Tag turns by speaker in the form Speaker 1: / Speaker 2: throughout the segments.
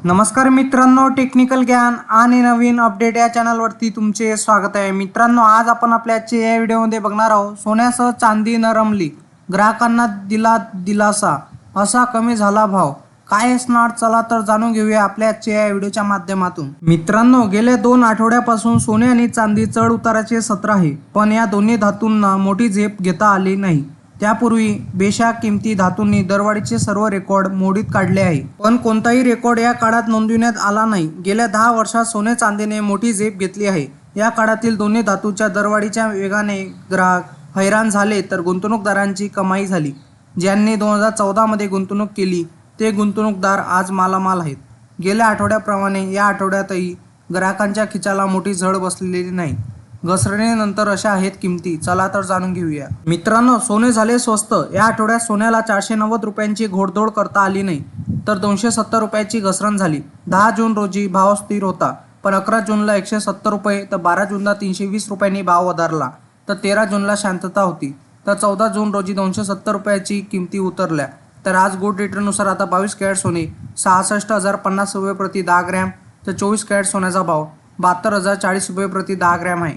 Speaker 1: नमस्कार मित्रांनो, टेक्निकल ज्ञान आणि नवीन अपडेट या चॅनलवरती तुमचे स्वागत आहे। मित्रांनो, आज आपण आपल्या या व्हिडिओमध्ये बघणार आहोत सोन्यासह चांदी नरमली, ग्राहकांना दिला दिलासा, असा कमी झाला भाव, काय असणार? चला तर जाणून घेऊया आपल्या या व्हिडिओच्या माध्यमातून। मित्रांनो, गेल्या 2 आठवड्यापासून सोने आणि चांदी चढ उताराचे सत्र आहे, पण या दोन्ही धातूंना मोठी झेप घेता आली नाही। त्यापूर्वी बेशाक किमती धातूंनी दरवाढीचे सर्व रेकॉर्ड मोडीत काढले आहे, पण कोणताही रेकॉर्ड या काळात नोंदविण्यात आला नाही। गेल्या 10 वर्षात सोने चांदीने मोठी झेप घेतली आहे। या काळातील दोन्ही धातूच्या दरवाढीच्या वेगाने ग्राहक हैराण झाले तर गुंतवणूकदारांची कमाई झाली। ज्यांनी 2014 मध्ये गुंतवणूक केली ते गुंतवणूकदार आज मालामाल आहेत। गेल्या आठवड्याप्रमाणे या आठवड्यातही ग्राहकांच्या खिचाला मोठी झळ बसलेली नाही। घसरणीनंतर अशा आहेत किमती, चला तर जाणून घेऊया। मित्रांनो, सोने झाले स्वस्त। या आठवड्यात सोन्याला 490 रुपयांची घोडदौड करता आली नाही, तर 270 रुपयाची घसरण झाली। 10 जून रोजी भाव स्थिर होता, पण 11 जूनला 170 रुपये, तर 12 जूनला 320 रुपयांनी भाव वधारला, तर 13 जूनला शांतता होती, तर 14 जून रोजी 270 रुपयाची किमती उतरल्या। तर आज गोल्ड रेटनुसार आता 22 कॅरेट सोने 66,050 रुपये प्रति 10 ग्रॅम, तर 24 कॅरेट सोन्याचा भाव 72,040 रुपये प्रति 10 ग्रॅम आहे।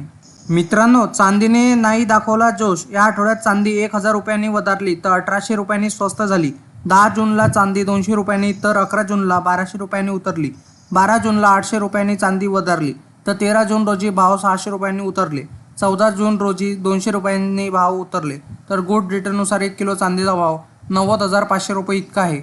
Speaker 1: मित्रांनो, चांदीने नाही दाखवला जोश। या आठवड्यात चांदी 1000 रुपयांनी वधारली, तर 1800 रुपयांनी स्वस्त झाली। 10 जूनला चांदी 200 रुपयांनी, तर 11 जूनला 1200 रुपयांनी उतरली। 12 जूनला 800 रुपयांनी चांदी वधारली, तर 13 जून रोजी भाव 600 रुपयांनी उतरले। 14 जून रोजी 200 रुपयांनी भाव उतरले। तर गोल्ड रेटनुसार 1 किलो चांदीचा भाव 90,500 रुपये इतका आहे।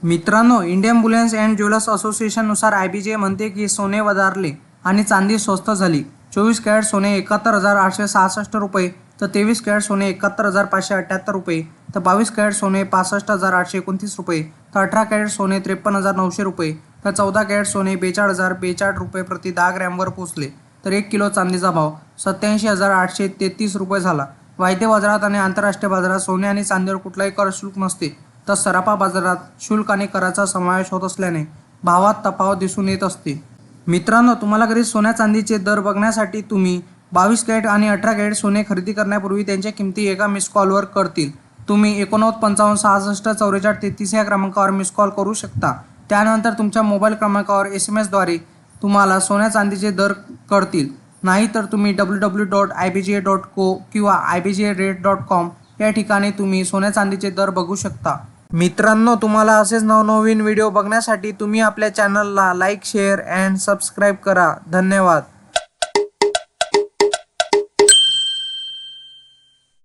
Speaker 1: मित्रांनो, इंडियन बुलियन्स अँड ज्वेलर्स असोसिएशननुसार IBJ म्हणते की सोने वधारले आणि चांदी स्वस्त झाली। 24 कॅरेट सोने 71,866 रुपये, तर 23 कॅरेट सोने 71,578 रुपये, तर 22 कॅरेट सोने 65,829 रुपये, तर 18 कॅरेट सोने 53,900 रुपये, तर 14 कॅरेट सोने 42,042 रुपये प्रति 10 ग्रॅमवर पोहोचले। तर 1 किलो चांदीचा भाव 87,833 रुपये झाला। वायदे बाजारात आणि आंतरराष्ट्रीय बाजारात सोने आणि चांदीवर कुठलाही कर शुल्क नसते, तर सराफा बाजारात शुल्क आणि कराचा समावेश होत असल्याने भावात तफावत दिसून येत असते। मित्रांनो, तुम्हाला घरी सोन्या चांदीचे दर बघण्यासाठी तुम्ही 22 कॅरेट आणि 18 कॅरेट सोने खरेदी करण्यापूर्वी त्यांच्या किमती एका मिस कॉलवर कळतील। तुम्ही 89 55 66 44 33 या क्रमांकावर मिस कॉल करू शकता। त्यानंतर तुमच्या मोबाईल क्रमांकावर SMS द्वारे तुम्हाला सोन्या चांदीचे दर कळतील। नाहीतर तुम्ही www.ibja.co किंवा ibjarate.com या ठिकाणी तुम्ही सोन्या चांदीचे दर बघू शकता। मित्रांनो, तुम्हाला असेच नवनवीन व्हिडिओ बघण्यासाठी तुम्ही आपल्या चॅनलला लाईक, शेअर अँड सबस्क्राईब करा। धन्यवाद।